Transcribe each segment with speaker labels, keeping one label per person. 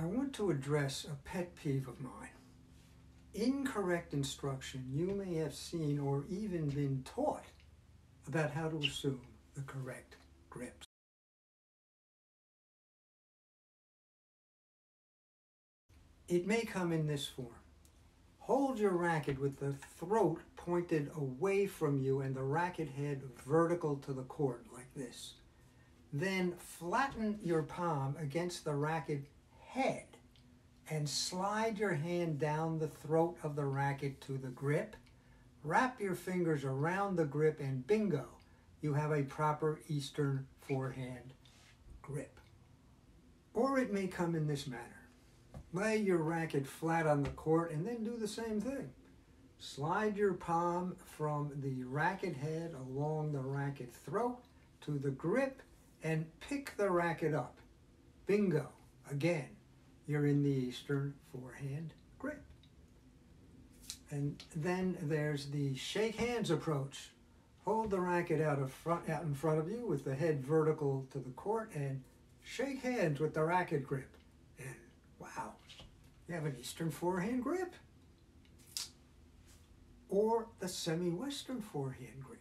Speaker 1: I want to address a pet peeve of mine. Incorrect instruction you may have seen or even been taught about how to assume the correct grips. It may come in this form. Hold your racket with the throat pointed away from you and the racket head vertical to the court like this. Then flatten your palm against the racket head and slide your hand down the throat of the racket to the grip. Wrap your fingers around the grip and bingo, you have a proper Eastern forehand grip. Or it may come in this manner. Lay your racket flat on the court and then do the same thing. Slide your palm from the racket head along the racket throat to the grip and pick the racket up. Bingo. Again, you're in the Eastern forehand grip. And then there's the shake hands approach. Hold the racket out in front of you with the head vertical to the court and shake hands with the racket grip. And wow, you have an Eastern forehand grip. Or the semi-Western forehand grip.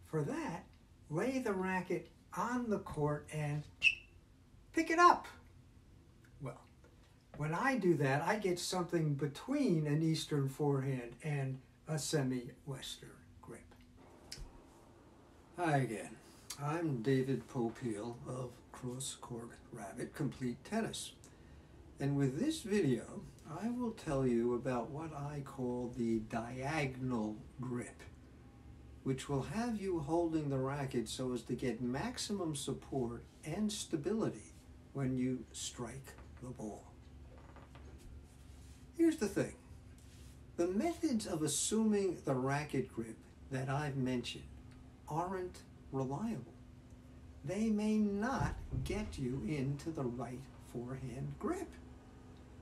Speaker 1: For that, lay the racket on the court and pick it up. Well, when I do that, I get something between an Eastern forehand and a semi-Western grip. Hi again. I'm David Popeil of Cross Court Rabbit Complete Tennis. And with this video, I will tell you about what I call the diagonal grip, which will have you holding the racket so as to get maximum support and stability when you strike the ball. Here's the thing. The methods of assuming the racket grip that I've mentioned aren't reliable. They may not get you into the right forehand grip.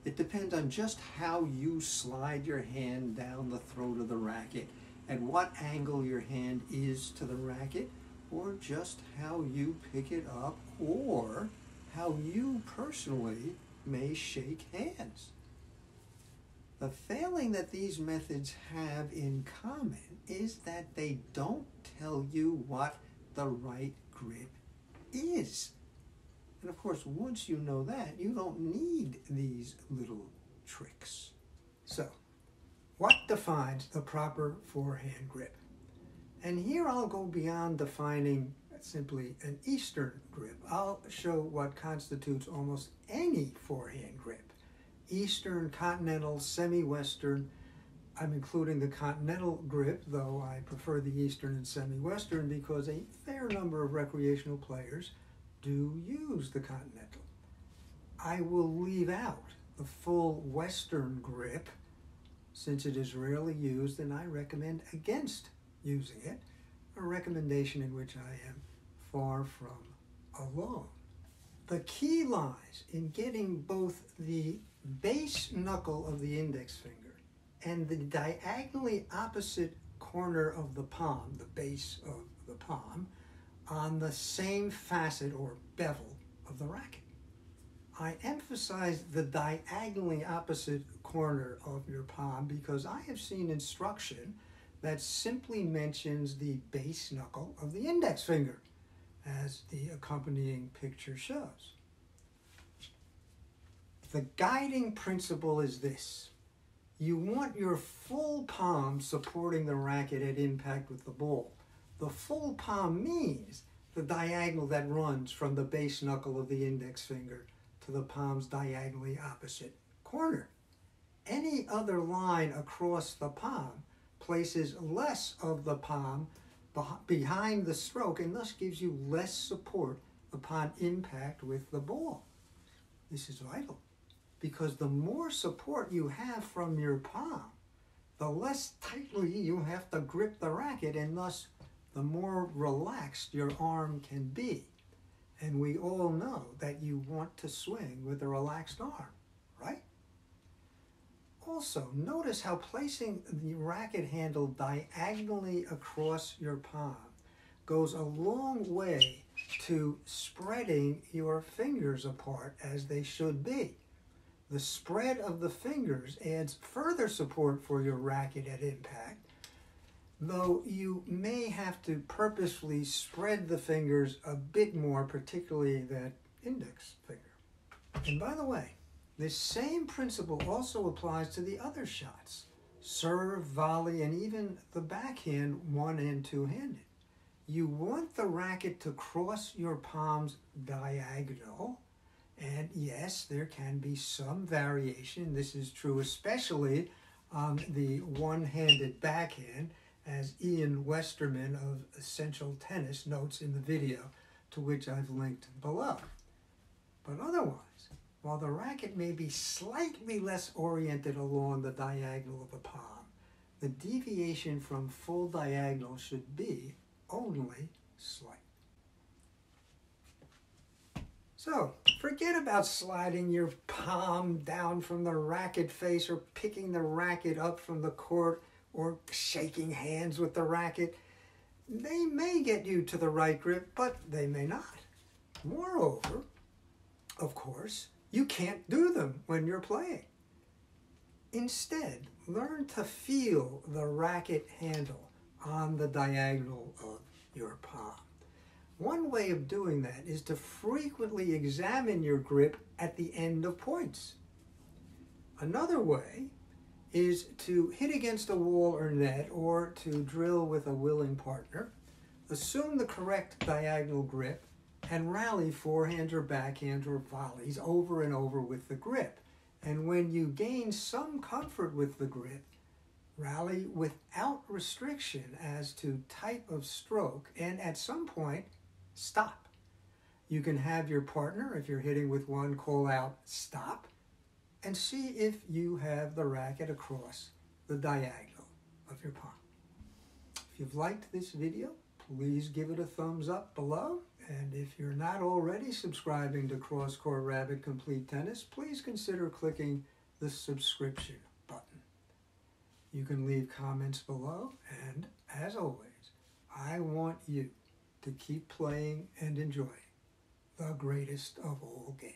Speaker 1: It depends on just how you slide your hand down the throat of the racket, at what angle your hand is to the racket, or just how you pick it up, or how you personally may shake hands. The failing that these methods have in common is that they don't tell you what the right grip is. And of course, once you know that, you don't need these little tricks. So, what defines the proper forehand grip? And here I'll go beyond defining simply an Eastern grip. I'll show what constitutes almost any forehand grip. Eastern, continental, semi-Western. I'm including the continental grip, though I prefer the Eastern and semi-Western because a fair number of recreational players do use the continental. I will leave out the full Western grip since it is rarely used, and I recommend against using it, a recommendation in which I am far from alone. The key lies in getting both the base knuckle of the index finger and the diagonally opposite corner of the palm, the base of the palm, on the same facet or bevel of the racket. I emphasize the diagonally opposite corner of your palm because I have seen instruction that simply mentions the base knuckle of the index finger, as the accompanying picture shows. The guiding principle is this. You want your full palm supporting the racket at impact with the ball. The full palm means the diagonal that runs from the base knuckle of the index finger to the palm's diagonally opposite corner. Any other line across the palm places less of the palm behind the stroke and thus gives you less support upon impact with the ball. This is vital because the more support you have from your palm, the less tightly you have to grip the racket and thus the more relaxed your arm can be. And we all know that you want to swing with a relaxed arm, right? Also, notice how placing the racket handle diagonally across your palm goes a long way to spreading your fingers apart as they should be. The spread of the fingers adds further support for your racket at impact, though you may have to purposefully spread the fingers a bit more, particularly that index finger. And by the way, this same principle also applies to the other shots: serve, volley, and even the backhand one- and two-handed. You want the racket to cross your palms diagonal, and yes, there can be some variation. This is true especially on the one-handed backhand, as Ian Westerman of Essential Tennis notes in the video, to which I've linked below. But otherwise, while the racket may be slightly less oriented along the diagonal of the palm, the deviation from full diagonal should be only slight. So, forget about sliding your palm down from the racket face or picking the racket up from the court or shaking hands with the racket. They may get you to the right grip, but they may not. Moreover, of course, you can't do them when you're playing. Instead, learn to feel the racket handle on the diagonal of your palm. One way of doing that is to frequently examine your grip at the end of points. Another way is to hit against a wall or net, or to drill with a willing partner. Assume the correct diagonal grip and rally forehand or backhand or volleys over and over with the grip. And when you gain some comfort with the grip, rally without restriction as to type of stroke, and at some point, stop. You can have your partner, if you're hitting with one, call out stop, and see if you have the racket across the diagonal of your palm. If you've liked this video, please give it a thumbs up below. And if you're not already subscribing to Cross Court Rabbit Complete Tennis, please consider clicking the subscription button. You can leave comments below, and as always, I want you to keep playing and enjoying the greatest of all games.